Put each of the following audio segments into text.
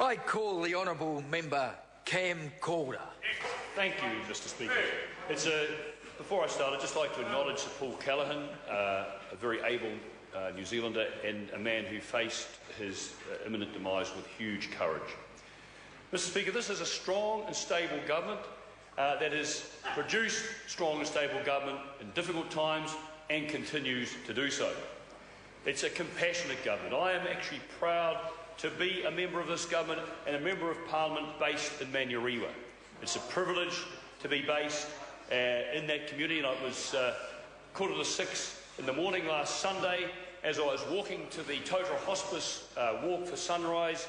I call the Honourable Member Cam Calder. Thank you, Mr Speaker. Before I start, I'd just like to acknowledge Sir Paul Callaghan, a very able New Zealander and a man who faced his imminent demise with huge courage. Mr Speaker, this is a strong and stable government that has produced strong and stable government in difficult times and continues to do so. It's a compassionate government. I am actually proud to be a member of this government and a member of Parliament based in Manurewa. It's a privilege to be based in that community, and I was 5:45 in the morning last Sunday as I was walking to the Total Hospice Walk for Sunrise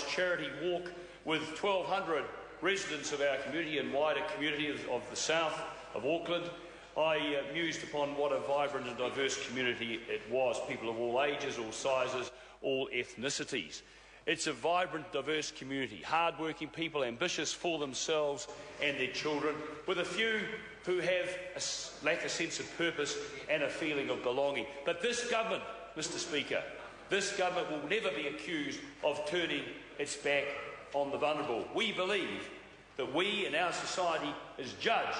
charity walk with 1,200 residents of our community and wider community of the south of Auckland. I mused upon what a vibrant and diverse community it was, people of all ages, all sizes, all ethnicities. It's a vibrant, diverse community, hard-working people, ambitious for themselves and their children, with a few who lack a sense of purpose and a feeling of belonging. But this government, Mr Speaker, this government will never be accused of turning its back on the vulnerable. We believe that we in our society is judged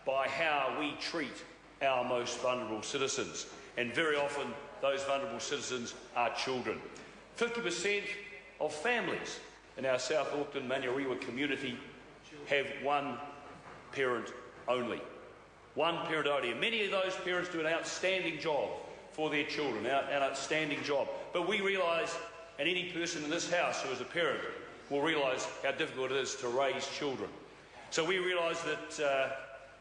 by how we treat our most vulnerable citizens, and very often those vulnerable citizens are children. 50% of families in our South Auckland Manurewa community have one parent only. One parent only. And many of those parents do an outstanding job for their children, an outstanding job. But we realise, and any person in this House who is a parent will realise how difficult it is to raise children. So we realise that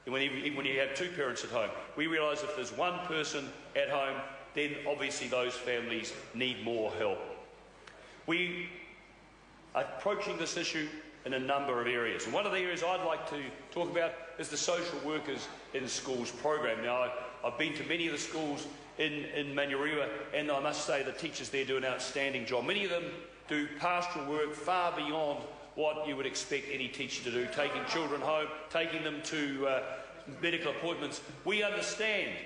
even when you have two parents at home, we realise if there's one person at home, then obviously those families need more help. We are approaching this issue in a number of areas, and one of the areas I'd like to talk about is the social workers in schools program. Now, I've been to many of the schools in Manurewa, and I must say the teachers there do an outstanding job. Many of them do pastoral work far beyond what you would expect any teacher to do, taking children home, taking them to medical appointments. We understand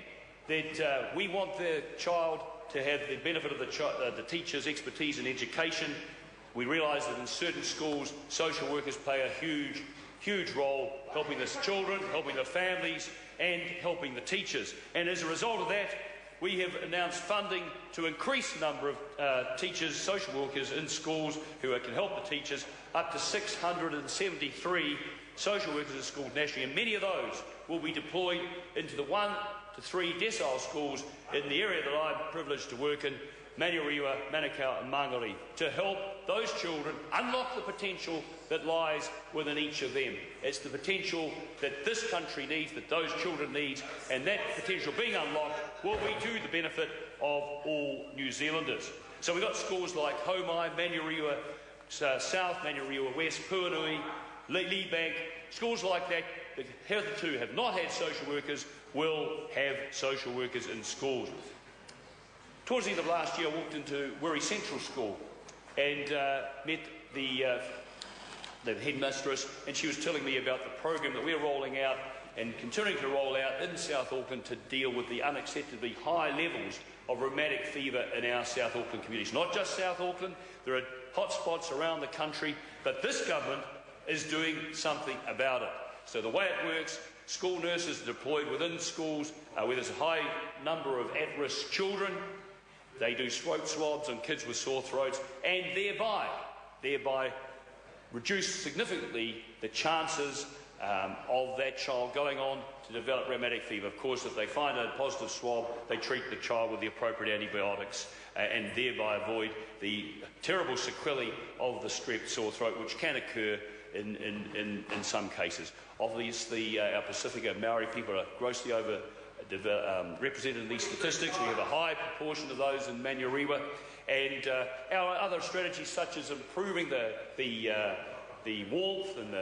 that we want the child to have the benefit of the teacher's expertise and education. We realise that in certain schools, social workers play a huge role helping the children, helping the families and helping the teachers. And as a result of that, we have announced funding to increase the number of teachers, social workers in schools who can help the teachers, up to 673 social workers in schools nationally, and many of those will be deployed into the 1 to 3 decile schools in the area that I'm privileged to work in, Manurewa, Manukau and Mangere, to help those children unlock the potential that lies within each of them. It's the potential that this country needs, that those children need, and that potential being unlocked will be to the benefit of all New Zealanders. So we've got schools like Homai, Manurewa, South Manurewa, West Puanui, Leebank, schools like that that hitherto have not had social workers will have social workers in schools. Towards the end of last year, I walked into Wiri Central School and met the headmistress, and she was telling me about the program that we're rolling out and continuing to roll out in South Auckland to deal with the unacceptably high levels of rheumatic fever in our South Auckland communities. Not just South Auckland, there are hotspots around the country, but this government is doing something about it. So the way it works, school nurses are deployed within schools where there's a high number of at-risk children. They do throat swabs on kids with sore throats and thereby reduce significantly the chances of that child going on to develop rheumatic fever. Of course, if they find a positive swab, they treat the child with the appropriate antibiotics and thereby avoid the terrible sequelae of the strep sore throat, which can occur in some cases. Obviously, our Pacifica Maori people are grossly represented in these statistics. We have a high proportion of those in Manurewa, and our other strategies, such as improving the warmth and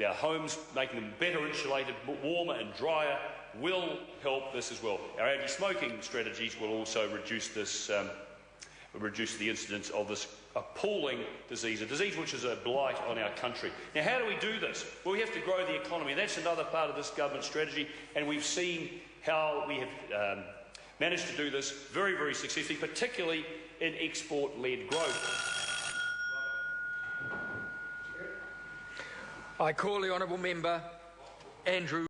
our homes, making them better insulated, warmer and drier, will help this as well. Our anti-smoking strategies will also reduce this. Reduce the incidence of this appalling disease, a disease which is a blight on our country. Now, how do we do this? Well, we have to grow the economy, and that's another part of this government strategy, and we've seen how we have managed to do this very, very successfully, particularly in export-led growth. I call the honourable member Andrew